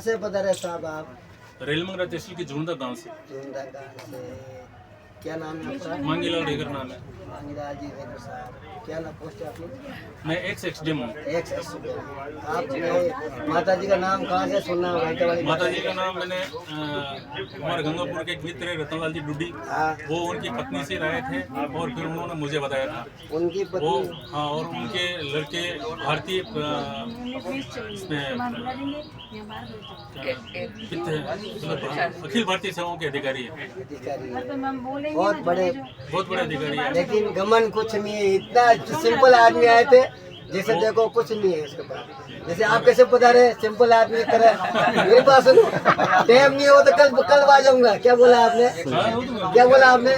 से पधारे साहब आप? रेलमंगरा तहसील के जुंदा गांव से। जुंदा गांव से। क्या नाम है आपका? मांगीलाल डेगर नाम है। मांगीलाल जी डेगर साहब, क्या नाम पोस्ट है आपकी? मैं एक्स एक्सडीएम हूँ। आपने माता जी का नाम कहाँ से सुना? माता जी का नाम मैंने हमारे गंगापुर के एक मित्र है रतनलाल जी डुड्डी, वो उनकी पत्नी से लाए थे और फिर उन्होंने मुझे बताया था। उनकी वो पत्नी? हाँ, और उनके लड़के भारतीय इसमें अखिल भारतीय सेवाओं के अधिकारी है। बहुत बड़े अधिकारी है। लेकिन गमन कुछ नहीं है, इतना सिंपल आदमी आए थे जैसे देखो कुछ नहीं है इसके पास। जैसे आप कैसे पधारे सिंपल आदमी तरह, मेरे पास टाइम नहीं हो तो कल आ जाऊंगा। क्या बोला आपने? क्या बोला आपने?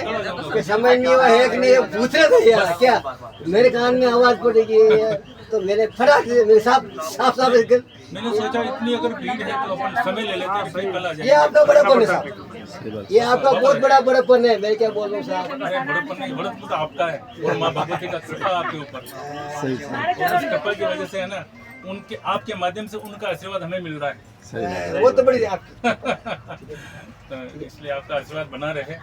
कि समय नहीं हो है कि नहीं पूछ रहे थे यार। क्या मेरे कान में आवाज पड़ेगी तो मेरे फटाक से मेरे साफ मैंने सोचा इतनी अगर भीड़ है तो अपन समय ले लेते हैं, फिर कल आ जाएंगे। ये आपका बड़ापन है साहब, ये आपका बहुत बड़ा बड़ापन है। मैं क्या बोल रहा हूँ साहब? बड़प्पन नहीं, बड़प्पन तो आपका है और माँ भगवती का कृपा आपके ऊपर। सही उस कृपा की वजह से है ना, उनके आपके माध्यम से उनका आशीर्वाद हमें मिल रहा है। वो तो बड़ी आपकी। तो इसलिए आपका आशीर्वाद बना रहे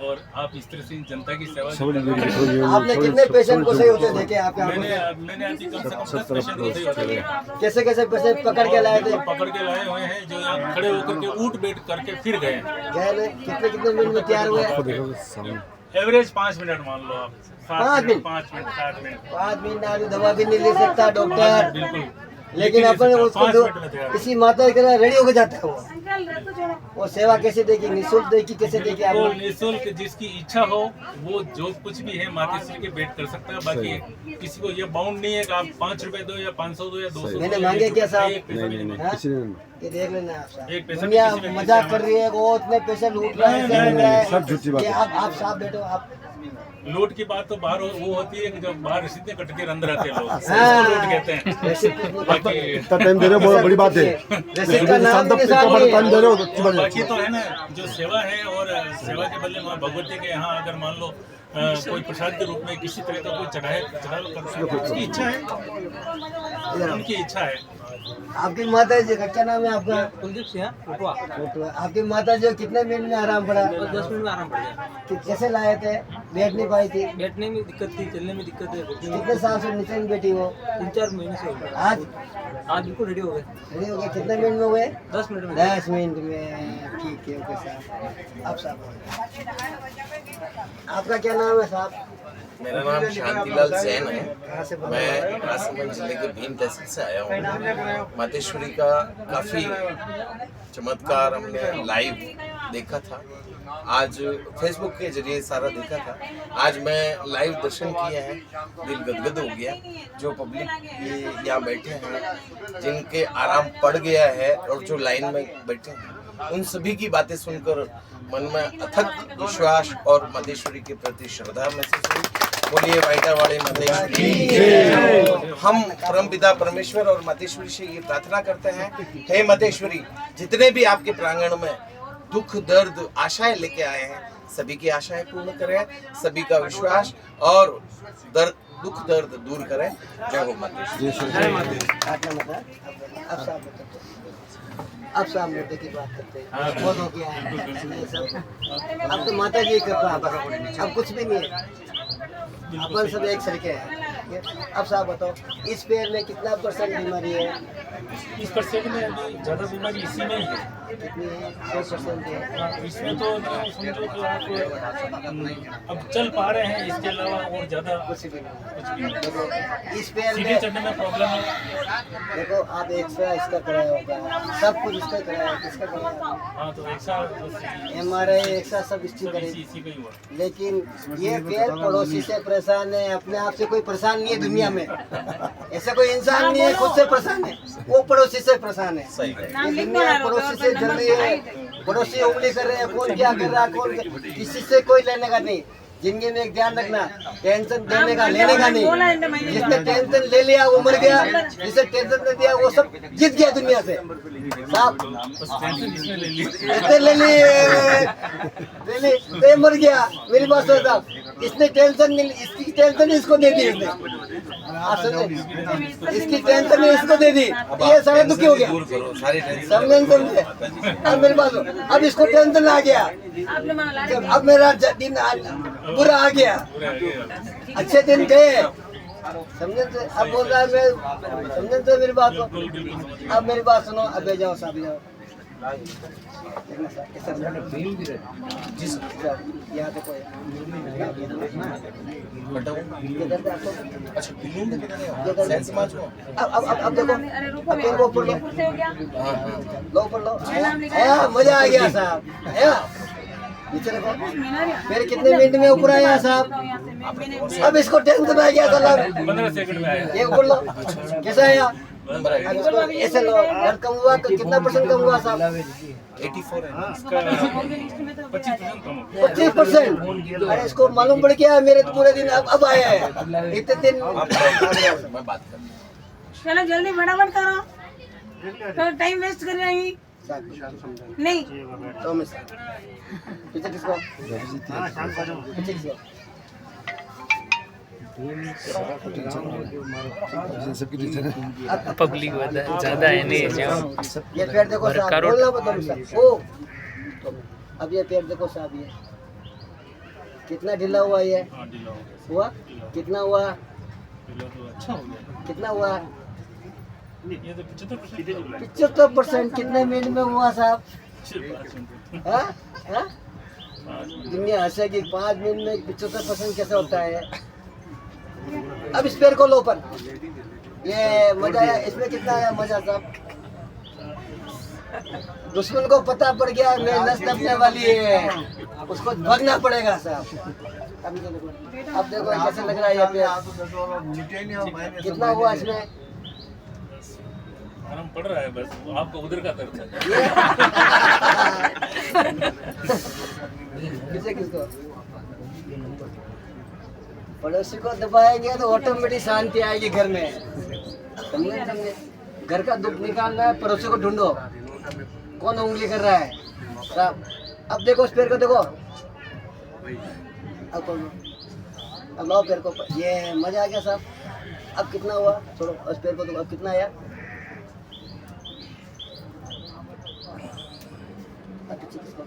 और आप इस तरह से जनता की सेवा। आपने कितने पेशेंट को सही होते देखे? मैंने अभी कम से कम 10 पेशेंट को सही होते देखे। कैसे कैसे पेशेंट पकड़ के लाए थे? पकड़ के लाए हुए हैं जो यहाँ खड़े होकर के उठ बैठ करके फिर गए। कितने मिनट में तैयार हुए? एवरेज 5 मिनट मान लो आप। 5 मिनट? 5 minute 7 minute. 5 मिनट आदमी दवा भी नहीं ले सकता डॉक्टर। बिल्कुल। लेकिन अपन उसको किसी माता के लिए रेडी होकर जाता है वो सेवा कैसे देगी? निःशुल्क देगी? कैसे देगी वो आप? निःशुल्क जिसकी इच्छा हो वो जो कुछ भी है माताश्री के भेंट कर सकता है। बाकी किसी को ये बाउंड नहीं है कि आप 5 रुपए दो या 500 दो या 200। मैंने मांगे क्या साहब? ये देख लेना आप साहब, दुनिया मजाक कर रही है। वो इतने पेशेंट उठ रहे हैं, सब झूठी बात है। आप साहब बैठो। आप लूट की बात तो बाहर वो होती है कि जब बाहर सीधे कट के अंदर आते हैं लोग, लूट कहते हैं। टाइम दे रहे हो, बहुत बड़ी बात है। बाकी तो है ना, जो सेवा है और सेवा के बदले माँ भगवती के यहाँ अगर मान लो कोई प्रसाद के रूप में किसी तरह का कोई चढ़ावा उसकी इच्छा है, उनकी इच्छा है। आपकी माता जी का क्या नाम है आपका? कुलदीप सिंह। आपकी माता जी कितने मिनट में आराम पड़ा? 10 मिनट में आराम पड़ गया। कैसे लाए थे? बैठ नहीं पाई थी? बैठने में दिक्कत थी, चलने में दिक्कत है। कितने साल से नीचे में बैठी वो? 3-4 महीने से हो गए। आज बिल्कुल रेडी हो गए। रेडी हो गए? कितने मिनट में हुए? 10 मिनट में। 10 मिनट में। ठीक है, ओके साहब। आप साहब, आपका क्या नाम है साहब? मेरा नाम शांतिलाल सेन है। कहाँ से? मैं राजसमंद जिले के भीम तहसील से आया हूँ। मातेश्वरी का काफ़ी चमत्कार हमने लाइव देखा था। आज फेसबुक के जरिए सारा देखा था। आज मैं लाइव दर्शन किए हैं, दिल गदगद हो गया। जो पब्लिक ये यहाँ बैठे हैं, जिनके आराम पड़ गया है और जो लाइन में बैठे हैं, उन सभी की बातें सुनकर मन में अथक विश्वास और मातेश्वरी के प्रति श्रद्धा महसूस हुई। बोलिए वाइटावाड़ी मातेश्वरी। हम परमपिता परमेश्वर और मातेश्वरी से ये प्रार्थना करते हैं, हे मातेश्वरी, जितने भी आपके प्रांगण में दुख दर्द आशाएं लेके आए हैं, सभी की आशाएं पूर्ण करें, सभी का विश्वास और दुख दर्द दूर करें। जय हो मातेश्वरी। अब साहब मुद्दे की बात करते हैं। बहुत हो गया है अब तो माता जी कर रहा, अब कुछ भी नहीं है, अपन सब एक सरीके हैं। अब साहब बताओ, इस पैर में कितना % बीमारी है? इस % में अभी ज़्यादा बीमारी इसी में ही है। कितनी है? 100% है। इसमें तो समझो कि आप अब चल पा रहे हैं, इसके अलावा और ज़्यादा कुछ भी नहीं। देखो इस पैर सीढ़ी में चढ़ने में प्रॉब्लम है। देखो आप एक्सरा इसका कराया होगा, सब कुछ इसका कराया, किसका कराया? हाँ, तो एक साल MRI एक्सरा सब इसकी करे। इसी का ही हुआ। लेकिन ये पैर पड़ोसी से परेशान है, अपने आप से कोई परेशान नहीं है दुनिया में। ऐसा कोई इंसान नहीं है खुद से परेशान है, वो पड़ोसी से परेशान है। सही है। ये दुनिया पड़ोसी से जल रही है, पड़ोसी उंगली कर रहे हैं, कौन क्या कर रहा है, कौन किसी से कोई लेने का नहीं। जिंदगी में एक ध्यान रखना, टेंशन देने का लेने का नहीं। जिसने टेंशन ले लिया वो मर गया, जिसने टेंशन नहीं दिया वो सब जीत गया दुनिया से। साहब ले ली तो मर गया। मेरी बात सुनो साहब, इसने टेंशन नहीं, इसकी टेंशन इसको दे दी इसने। आप समझे? इसकी टेंशन नहीं इसको दे दी, ये सारा दुखी हो गया। दूर करो सारी टेंशन। समझे समझे? अब मेरे पास अब इसको टेंशन आ गया, अब मेरा दिन बुरा आ गया, अच्छे दिन गए। समझे? अब बोल रहा है मैं, समझे तो मेरी बात को? अब मेरी बात सुनो, अब जाओ साहब जाओ। जी सर। यहाँ देखो, अच्छा बिल्कुल किधर है? सैन समाज को। अब देखो, अब पेड़ को ऊपर लो, हाँ हाँ। लो ऊपर लो। आया मजा आ गया साहब, आया नीचे देखो, मेरे कितने मिनट में ऊपर आया साहब। अब इसको टेंशन आ गया साहब, 15 सेकंड में आया। ये ऊपर लो, कैसा आया? नंबर है अब इसको ऐसे लो, और कम हुआ कितना % कम हुआ साहब? 84 है। 25% कम हो गया। 25%। अरे इसको मालूम पड़ गया मेरे तो पूरे दिन अब आया है, इतने दिन। मैं बात कर। चलो जल्दी फटाफट करो, तो टाइम वेस्ट कर रहे हैं नहीं। तो मिस पीछे किसको, पीछे किसको? पब्लिक ज्यादा है नहीं ये पेड़ देखो साहब, बोलना बताओ साहब। ओ तो अब ये पेड़ देखो साहब, ये कितना ढीला हुआ, ये हाँ, ढीला हो गया। हुआ कितना हुआ, ढीला तो अच्छा हो गया। कितना हुआ? ये तो 75% 75%। कितने मिनट में हुआ साहब? 5%। हाँ? हाँ? दुनिया हंसेगी, 5 मिनट में 75% कैसे होता है? अब इस पेड़ को लो ऊपर, ये मजा आया, इसमें कितना आया मजा साहब? दुश्मन को पता पड़ गया मैं नस दबने वाली है, उसको भगना पड़ेगा साहब। अब देखो कैसे लग रहा है ये पेड़, कितना हुआ इसमें? आराम पड़ रहा है, बस आपको उधर का दर्द है। किसे किसको? पड़ोसी को दबाएंगे तो ऑटोमेटिक शांति आएगी घर में। समझे समझे? घर का दुख निकालना है, पड़ोसी को ढूंढो, कौन उंगली कर रहा है साहब। अब देखो उस पेड़ को देखो, अब लाओ पेड़ को, ये मजा आ गया साहब। अब कितना हुआ? छोड़ो उस पेड़ को, तो अब कितना आया? अब पीछे किसको?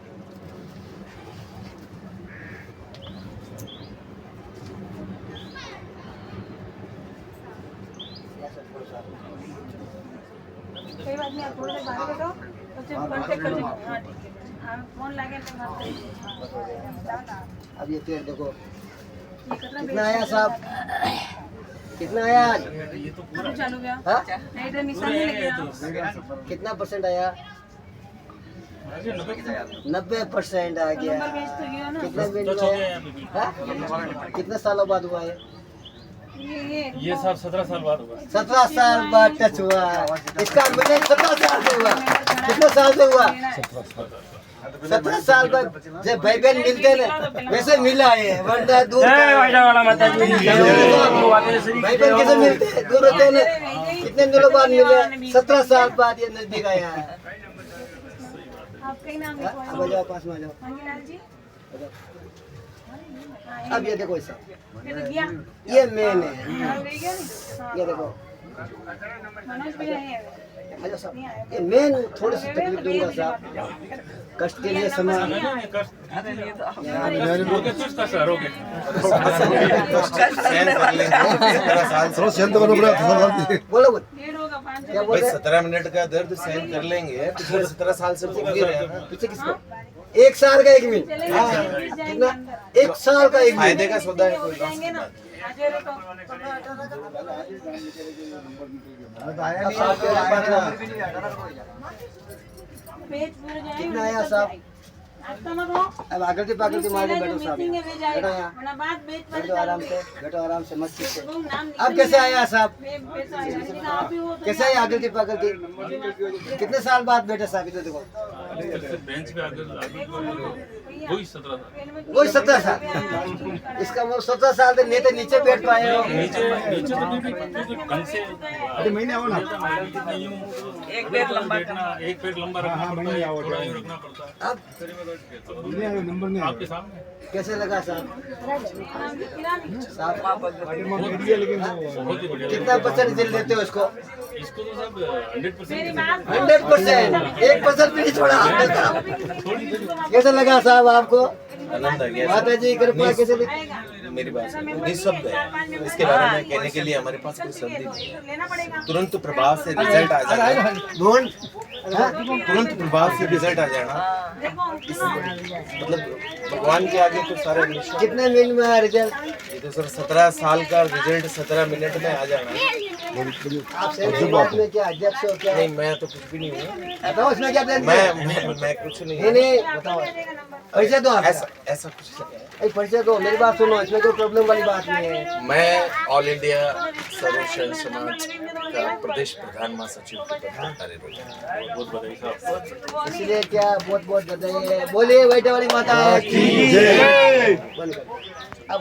कोई बात नहीं, आप थोड़ी देर बात करो, तो फिर कांटेक्ट कर लीजिए। हाँ ठीक है, आप फोन लगे तो बात करिए। अब ये पेड़ देखो ये कितना कितना आया साहब, कितना आया आज? ये तो कब चालू गया? हाँ? नहीं तो निशान नहीं लगेगा। कितना % आया? 90% आ गया। नंबर भेज तो गया ना। कितने मिनट टच हो गया में? यहाँ पे भी। हाँ? कितने सालों बाद हुआ है? ये साहब 17 साल बाद हुआ। 17 साल बाद टच हुआ। इसका मिनट 17 साल से हुआ। कितने साल से हुआ? 17 साल बाद जब भाई बहन मिलते ना वैसे मिला है, वरना दूर भाई बहन कैसे मिलते हैं, दूर होते हैं ना। कितने दिनों बाद मिले? 17 साल बाद ये नजदीक आया है। आपका ही नाम हाँ, अब आ जाओ, पास में आ जाओ। मंगीलाल जी। आ जाओ। अब ये देखो ऐसा, ये तो गया, ये मेन है, और ले गया नहीं। हाँ, ये देखो मनोज भी नहीं है। आ जाओ साहब। ये मेन थोड़ी सी तकलीफ दूंगा साहब, कष्ट के लिए समय। सहन कर लेंगे 17 साल से। थोड़ा सहन तो करना पड़ेगा। बोलो बोल, डेढ़ होगा, 5 क्या बोल भाई रहे? 17 मिनट का दर्द सहन कर लेंगे, पिछले 17 साल से भोग ही रहे हैं ना। पीछे किसको? 1 साल का 1 मिनट, कितना? 1 साल का 1 फायदे मिनट। का सौदा है, कोई लॉस जाएंगे नहीं ना। है। आ जाए तो अब साहब के बाद पेज पूरे जाएंगे। कितना आया साहब? आता मत हो। अब आकृति पाकृति मार के बैठो साहब, मीटिंग है, वे बैठो जाएगा। यहाँ, वरना बात बेच पर बैठो आराम से, बैठो आराम से, मत चीखो। तो नाम निकल अब कैसे आया साहब? पैसा आएगा, लेकिन आप ही हो तो कैसे आया आकृति पाकृति? कितने साल बाद बैठे साहब? इधर देखो, बेंच पे आकर एक मिनट, वही 17 साल वही 17 साल। इसका वो 17 साल से नहीं तो नीचे बैठ पाए हो। नीचे नीचे तो भी क्योंकि ढंग से महीने आओ ना। एक पैर लंबा रखना पड़ता है, थोड़ा यूं रखना पड़ता है। अब नंबर नहीं आपके सामने कैसे लगा साहब? साहब बहुत ही बढ़िया। कितना % रिजल्ट देते हो इसको? इसको तो सब 100% 100%, 1% भी नहीं छोड़ा। कैसे लगा साहब आपको? आनंद आ गया माता जी कृपा कैसे लगी? मेरी बात निःशब्द है, इसके बारे में कहने के लिए हमारे पास कोई शब्द नहीं है। तुरंत प्रभाव से रिजल्ट आ जाना, भुवन, हाँ? तुरंत प्रभाव से रिजल्ट आ जाना, मतलब भगवान के आगे तो सारे निश्चय। कितने मिनट में आया रिजल्ट? ये तो सर 17 साल का रिजल्ट 17 मिनट में आ जाना। आप सेंट्रल बोर्ड में क्या अध्यक्ष हो क्या? नहीं, मैं तो कुछ भी नहीं हूँ। बताओ इसमें क्या प्लान? मैं कुछ नहीं नहीं हूँ। नहीं बताओ, पैसे दो आप। ऐसा कुछ नहीं है। पैसे दो, मेरी बात सुनो, इसमें कोई प्रॉब्लम वाली बात नहीं है। मैं ऑल इंडिया सर्वशरण समाज का प्रदेश प्रधान महासचिव के पद पर कार्यरत हूँ। बहुत बधाई साहब। इसलिए क्या बहुत बहुत बधाई है। बोलिए बैठे वाली माता की जय। बंद करो।